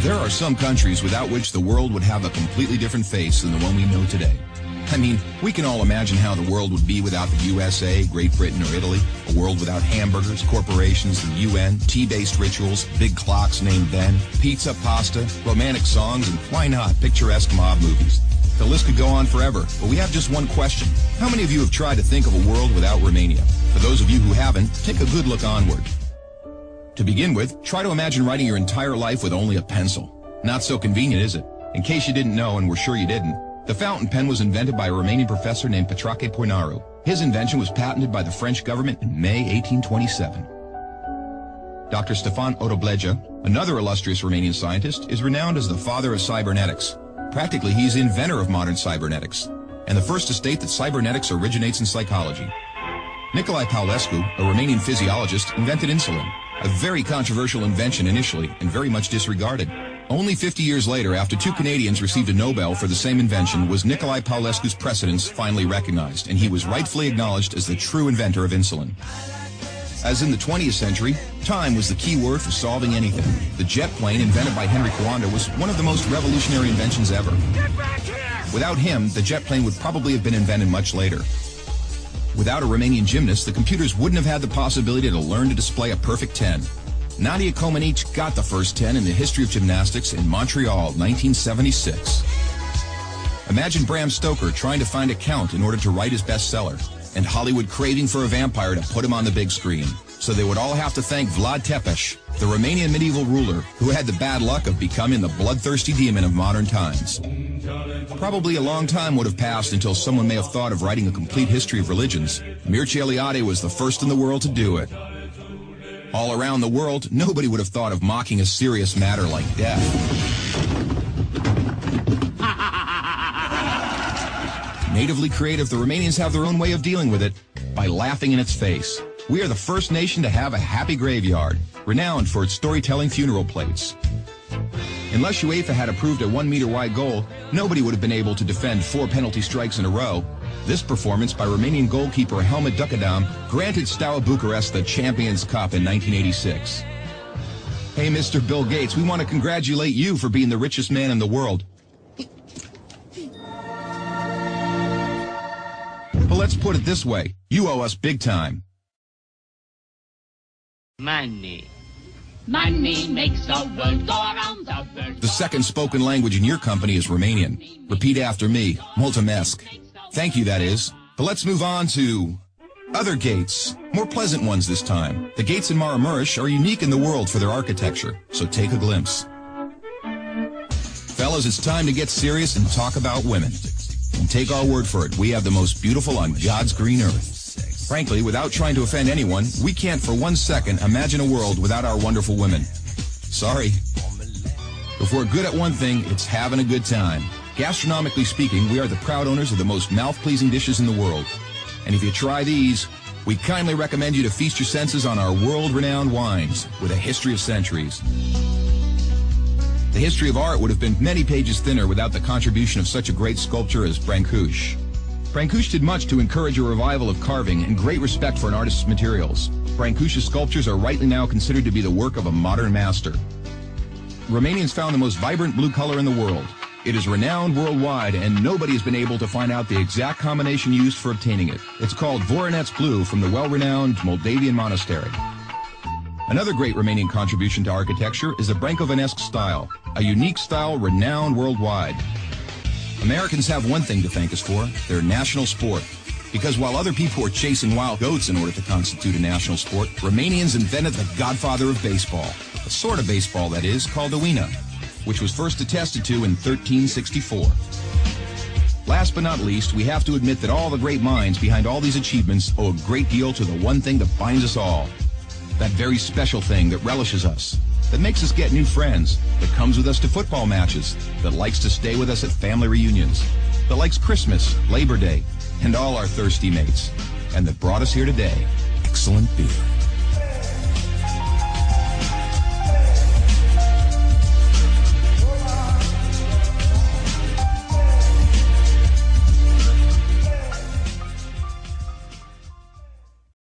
There are some countries without which the world would have a completely different face than the one we know today. I mean, we can all imagine how the world would be without the USA, Great Britain, or Italy. A world without hamburgers, corporations, the UN, tea-based rituals, big clocks named then, pizza, pasta, romantic songs, and why not, picturesque mob movies. The list could go on forever, but we have just one question. How many of you have tried to think of a world without Romania? For those of you who haven't, take a good look onward. To begin with, try to imagine writing your entire life with only a pencil. Not so convenient, is it? In case you didn't know, and we're sure you didn't, the fountain pen was invented by a Romanian professor named Petrache Poinaru. His invention was patented by the French government in May 1827. Dr. Stefan Odobleja, another illustrious Romanian scientist, is renowned as the father of cybernetics. Practically, he's the inventor of modern cybernetics, and the first to state that cybernetics originates in psychology. Nicolae Paulescu, a Romanian physiologist, invented insulin, a very controversial invention initially and very much disregarded. Only 50 years later, after two Canadians received a Nobel for the same invention, was Nicolae Paulescu's precedence finally recognized, and he was rightfully acknowledged as the true inventor of insulin. As in the 20th century, time was the key word for solving anything. The jet plane, invented by Henry Coanda, was one of the most revolutionary inventions ever. Without him, the jet plane would probably have been invented much later. Without a Romanian gymnast, the computers wouldn't have had the possibility to learn to display a perfect 10. Nadia Comaneci got the first 10 in the history of gymnastics in Montreal, 1976. Imagine Bram Stoker trying to find a count in order to write his bestseller, and Hollywood craving for a vampire to put him on the big screen. So they would all have to thank Vlad Tepes, the Romanian medieval ruler, who had the bad luck of becoming the bloodthirsty demon of modern times. Probably a long time would have passed until someone may have thought of writing a complete history of religions. Mircea Eliade was the first in the world to do it. All around the world, nobody would have thought of mocking a serious matter like death. Natively creative, the Romanians have their own way of dealing with it, by laughing in its face. We are the first nation to have a happy graveyard, renowned for its storytelling funeral plates. Unless UEFA had approved a 1-meter-wide goal, nobody would have been able to defend 4 penalty strikes in a row. This performance by Romanian goalkeeper Helmut Ducadam granted Steaua Bucharest the Champions Cup in 1986. Hey, Mr. Bill Gates, we want to congratulate you for being the richest man in the world. But let's put it this way, you owe us big time. Money. Money makes the world go around, the world. The second spoken language in your company is Romanian. Repeat after me, mulțumesc. Thank you, that is. But let's move on to other gates, more pleasant ones this time. The gates in Maramureș are unique in the world for their architecture, so take a glimpse. Fellas, it's time to get serious and talk about women. And take our word for it, we have the most beautiful on God's green earth. Frankly, without trying to offend anyone, we can't for 1 second imagine a world without our wonderful women. Sorry. If we're good at one thing, it's having a good time. Gastronomically speaking, we are the proud owners of the most mouth-pleasing dishes in the world. And if you try these, we kindly recommend you to feast your senses on our world-renowned wines with a history of centuries. The history of art would have been many pages thinner without the contribution of such a great sculptor as Brancusi. Brancusi did much to encourage a revival of carving and great respect for an artist's materials. Brancusi's sculptures are rightly now considered to be the work of a modern master. Romanians found the most vibrant blue color in the world. It is renowned worldwide, and nobody has been able to find out the exact combination used for obtaining it. It's called Voronezh blue from the well-renowned Moldavian monastery. Another great Romanian contribution to architecture is the Brancovanesque style, a unique style renowned worldwide. Americans have one thing to thank us for, their national sport. Because while other people were chasing wild goats in order to constitute a national sport, Romanians invented the godfather of baseball. A sort of baseball, that is, called the Uina, which was first attested to in 1364. Last but not least, we have to admit that all the great minds behind all these achievements owe a great deal to the one thing that binds us all. That very special thing that relishes us, that makes us get new friends, that comes with us to football matches, that likes to stay with us at family reunions, that likes Christmas, Labor Day, and all our thirsty mates, and that brought us here today. Excellent beer.